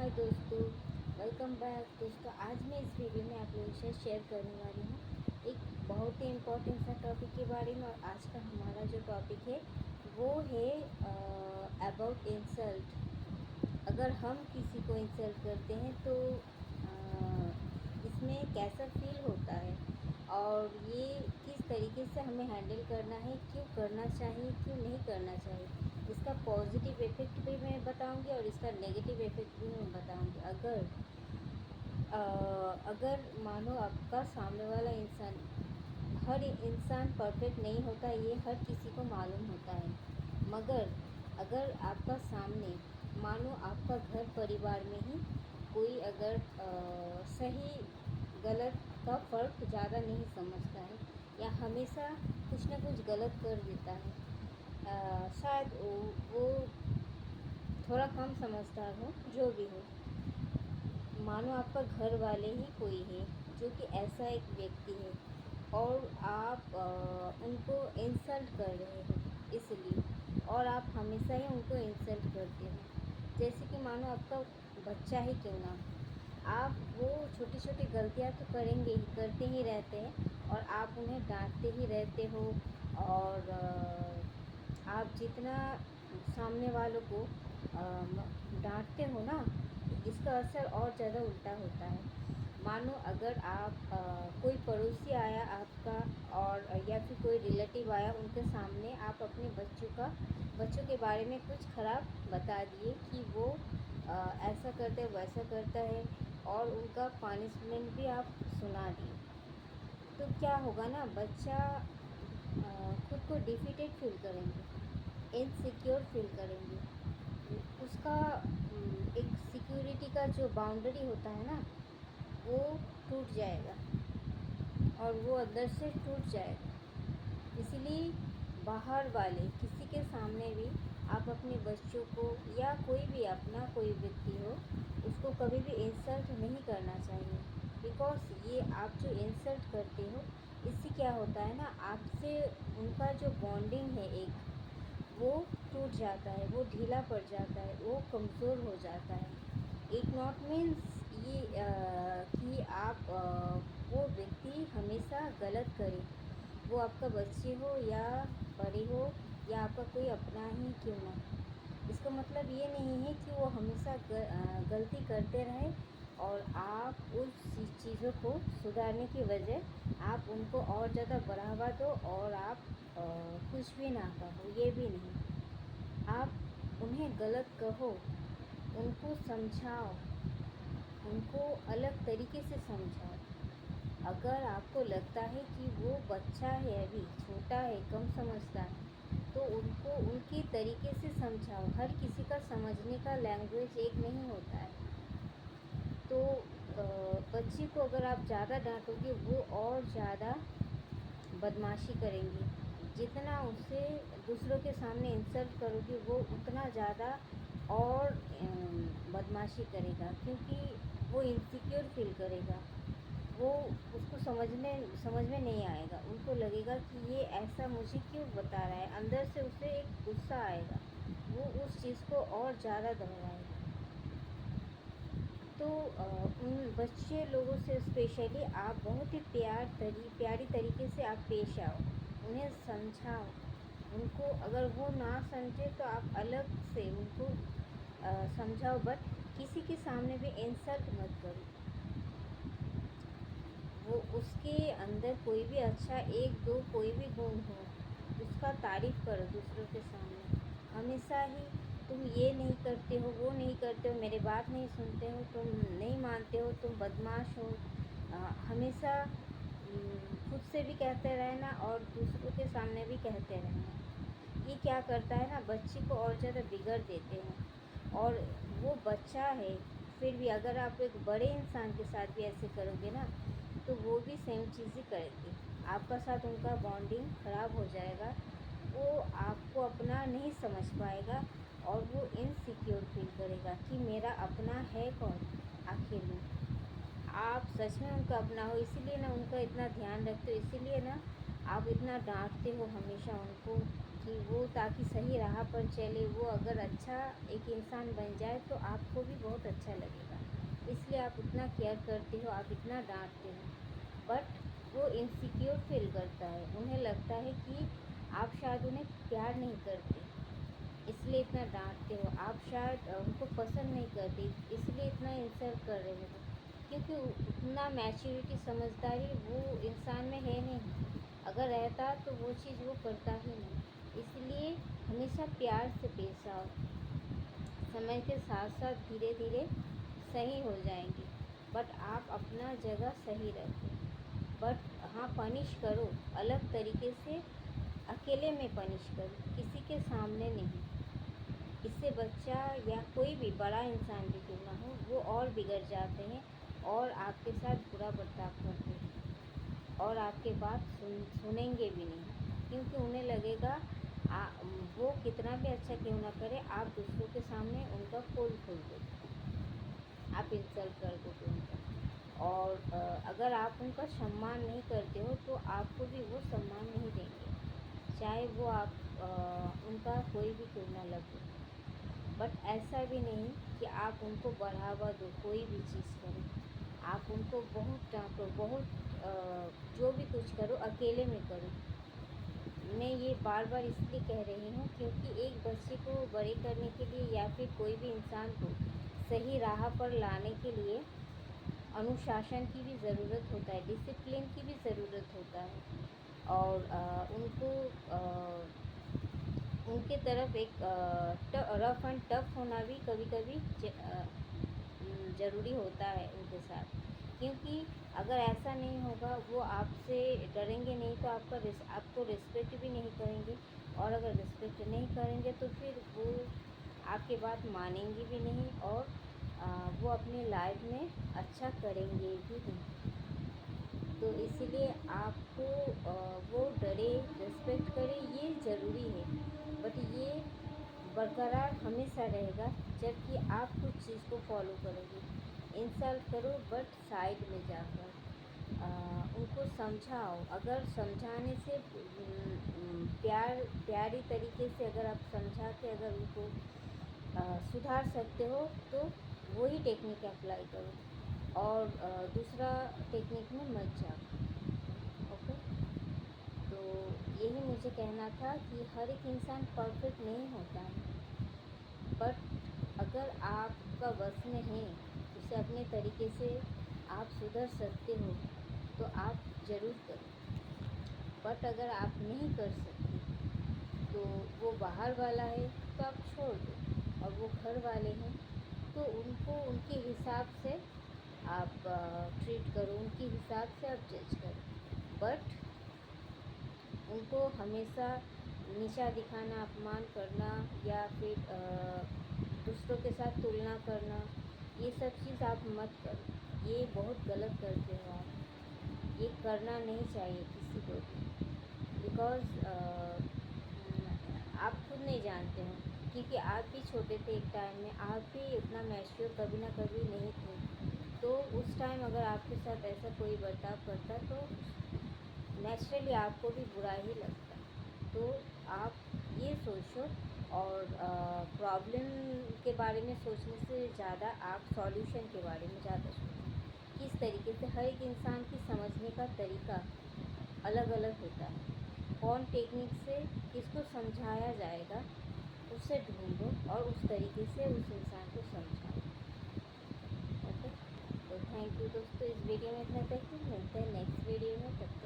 हाय दोस्तों, welcome back. दोस्तों आज मैं इस वीडियो में आप लोगों के साथ शेयर करने वाली हूँ एक बहुत ही इम्पोर्टेंट सा टॉपिक के बारे में। और आज का हमारा जो टॉपिक है वो है अबाउट इंसल्ट। अगर हम किसी को इंसल्ट करते हैं तो इसमें कैसा फील होता है और ये किस तरीके से हमें हैंडल करना है, क्यों करना चाहिए, क्यों नहीं करना चाहिए, इसका पॉजिटिव इफ़ेक्ट भी मैं बताऊंगी और इसका नेगेटिव इफ़ेक्ट भी मैं बताऊंगी। अगर मानो आपका सामने वाला इंसान, हर इंसान परफेक्ट नहीं होता, ये हर किसी को मालूम होता है। मगर अगर आपका सामने, मानो आपका घर परिवार में ही कोई अगर सही गलत का फ़र्क ज़्यादा नहीं समझता है या हमेशा कुछ ना कुछ गलत कर देता है, शायद वो थोड़ा कम समझदार हो, जो भी हो। मानो आपका घर वाले ही कोई है जो कि ऐसा एक व्यक्ति है और आप उनको इंसल्ट कर रहे हो इसलिए, और आप हमेशा ही उनको इंसल्ट करते हो। जैसे कि मानो आपका बच्चा ही क्यों ना, आप वो छोटी छोटी गलतियां तो करेंगे ही, करते ही रहते हैं और आप उन्हें डांटते ही रहते हो। और आप जितना सामने वालों को डांटते हो ना, इसका असर और ज़्यादा उल्टा होता है। मानो अगर आप कोई पड़ोसी आया आपका, और या फिर कोई रिलेटिव आया, उनके सामने आप अपने बच्चों के बारे में कुछ ख़राब बता दिए कि वो ऐसा करता है, वैसा करता है, और उनका पनिशमेंट भी आप सुना दिए, तो क्या होगा ना, बच्चा खुद को डिफीटेड फील करेंगे, इनसिक्योर फील करेंगे। उसका एक सिक्योरिटी का जो बाउंड्री होता है ना, वो टूट जाएगा और वो अंदर से टूट जाएगा। इसलिए बाहर वाले किसी के सामने भी आप अपने बच्चों को या कोई भी अपना कोई व्यक्ति हो, उसको कभी भी इंसल्ट नहीं करना चाहिए। बिकॉज़ ये आप जो इंसल्ट करते हो, इससे क्या होता है ना, आपसे उनका जो बॉन्डिंग है एक, वो टूट जाता है, वो ढीला पड़ जाता है, वो कमज़ोर हो जाता है। इट नॉट मीन्स ये कि आप वो व्यक्ति हमेशा गलत करे, वो आपका बच्चे हो या बड़े हो या आपका कोई अपना ही क्यों ना। इसका मतलब ये नहीं है कि वो हमेशा गलती करते रहे और आप उस चीज़ों को सुधारने की वजह आप उनको और ज़्यादा बढ़ावा दो और आप कुछ भी ना कहो, ये भी नहीं। आप उन्हें गलत कहो, उनको समझाओ, उनको अलग तरीके से समझाओ। अगर आपको लगता है कि वो बच्चा है, अभी छोटा है, कम समझता है, तो उनको उनके तरीके से समझाओ। हर किसी का समझने का लैंग्वेज एक नहीं होता है। तो बच्चे को अगर आप ज़्यादा डांटोगे, वो और ज़्यादा बदमाशी करेंगी। जितना उससे दूसरों के सामने इंसल्ट करोगे, वो उतना ज़्यादा और बदमाशी करेगा, क्योंकि वो इनसिक्योर फील करेगा। वो उसको समझ में नहीं आएगा, उनको लगेगा कि ये ऐसा मुझे क्यों बता रहा है। अंदर से उसे एक गुस्सा आएगा, वो उस चीज़ को और ज़्यादा दोहराएगा। तो उन बच्चे लोगों से स्पेशली आप बहुत ही प्यारी तरीके से आप पेश आओ, उन्हें समझाओ। उनको अगर वो ना समझे तो आप अलग से उनको समझाओ, बट किसी के सामने भी इंसल्ट मत करो। वो उसके अंदर कोई भी अच्छा एक दो कोई भी गुण हो, उसका तारीफ़ करो दूसरों के सामने। हमेशा ही तुम ये नहीं करते हो, वो नहीं करते हो, मेरे बात नहीं सुनते हो, तुम नहीं मानते हो, तुम बदमाश हो, हमेशा खुद से भी कहते रहना और दूसरों के सामने भी कहते रहना। ये क्या करता है ना, बच्चे को और ज़्यादा बिगड़ देते हैं। और वो बच्चा है, फिर भी अगर आप एक बड़े इंसान के साथ भी ऐसे करोगे ना, तो वो भी सेम चीज़ ही करेंगे। आपका साथ उनका बॉन्डिंग ख़राब हो जाएगा, वो आपको अपना नहीं समझ पाएगा और वो इनसिक्योर फील करेगा कि मेरा अपना है कौन आखिर में। आप सच में उनका अपना हो, इसीलिए ना उनका इतना ध्यान रखते हो, इसीलिए ना आप इतना डांटते हो हमेशा उनको कि वो ताकि सही राह पर चले, वो अगर अच्छा एक इंसान बन जाए तो आपको भी बहुत अच्छा लगेगा। इसलिए आप इतना केयर करते हो, आप इतना डाँटते हो। बट वो इनसिक्योर फ़ील करता है, उन्हें लगता है कि आप शायद उन्हें प्यार नहीं करते, इसलिए इतना डाँटते हो। आप शायद उनको पसंद नहीं करते, इसलिए इतना इंसल्ट कर रहे हो। क्योंकि उतना मैच्योरिटी, समझदारी वो इंसान में है नहीं। अगर रहता तो वो चीज़ वो करता ही नहीं। इसलिए हमेशा प्यार से पेश आओ। समय के साथ साथ धीरे धीरे सही हो जाएंगे, बट आप अपना जगह सही रखें। बट हाँ, पनिश करो अलग तरीके से, अकेले में पनिश करो, किसी के सामने नहीं। इससे बच्चा या कोई भी बड़ा इंसान भी क्यों ना हो, वो और बिगड़ जाते हैं और आपके साथ बुरा बर्ताव करते हैं और आपके बात सुनेंगे भी नहीं। क्योंकि उन्हें लगेगा वो कितना भी अच्छा क्यों ना करे, आप दूसरों के सामने उनका पोल खोल दो, आप इंसल्ट कर दोगे उनका। और अगर आप उनका सम्मान नहीं करते हो तो आपको भी वो सम्मान नहीं देंगे, चाहे वो आप उनका कोई भी क्यों ना लगे। बट ऐसा भी नहीं कि आप उनको बढ़ावा दो, कोई भी चीज़ करो, आप उनको बहुत डांटो, बहुत जो भी कुछ करो अकेले में करो। मैं ये बार बार इसलिए कह रही हूँ क्योंकि एक बच्चे को बड़े करने के लिए या फिर कोई भी इंसान को सही राह पर लाने के लिए अनुशासन की भी ज़रूरत होता है, डिसिप्लिन की भी ज़रूरत होता है। और उनके तरफ एक रफ एंड टफ होना भी कभी कभी ज़रूरी होता है उनके साथ। क्योंकि अगर ऐसा नहीं होगा, वो आपसे डरेंगे नहीं तो आपको रिस्पेक्ट भी नहीं करेंगे। और अगर रिस्पेक्ट नहीं करेंगे तो फिर वो आपके बात मानेंगे भी नहीं, और वो अपनी लाइफ में अच्छा करेंगे भी नहीं। तो इसीलिए आपको वो डरे, रिस्पेक्ट करे, ये ज़रूरी है। बट ये बरकरार हमेशा रहेगा जबकि आप कुछ चीज़ को फॉलो करोगे। इंसल्ट करो बट साइड में जाकर उनको समझाओ। अगर समझाने से प्यारी तरीके से अगर आप समझा के अगर उनको सुधार सकते हो तो वही टेक्निक अप्लाई करो, और दूसरा टेक्निक में मत जाओ। ओके, तो यही मुझे कहना था कि हर एक इंसान परफेक्ट नहीं होता है, बट अगर आपका बस में है, उसे अपने तरीके से आप सुधर सकते हो तो आप ज़रूर करो। बट अगर आप नहीं कर सकते तो वो बाहर वाला है तो आप छोड़ दो, और वो घर वाले हैं तो उनको उनके हिसाब से आप ट्रीट करो, उनके हिसाब से आप जज करो। बट उनको हमेशा नीचा दिखाना, अपमान करना, या फिर दूसरों के साथ तुलना करना, ये सब चीज़ आप मत करो। ये बहुत गलत करते हो आप, ये करना नहीं चाहिए किसी को भी। बिकॉज़ आप खुद नहीं जानते हो, क्योंकि आप भी छोटे थे एक टाइम में, आप भी उतना मैच्योर कभी ना कभी नहीं थे। तो उस टाइम अगर आपके साथ ऐसा कोई बर्ताव करता तो नेचुरली आपको भी बुरा ही लगता। तो आप ये सोचो, और प्रॉब्लम के बारे में सोचने से ज़्यादा आप सॉल्यूशन के बारे में ज़्यादा सोचो। किस तरीके से हर एक इंसान की समझने का तरीका अलग अलग होता है, कौन टेक्निक से किसको समझाया जाएगा उसे ढूंढो और उस तरीके से उस इंसान को समझाओ। ओके, तो थैंक यू दोस्तों, इस वीडियो में इतना तक ही। मिलते हैं नेक्स्ट वीडियो में, तब तक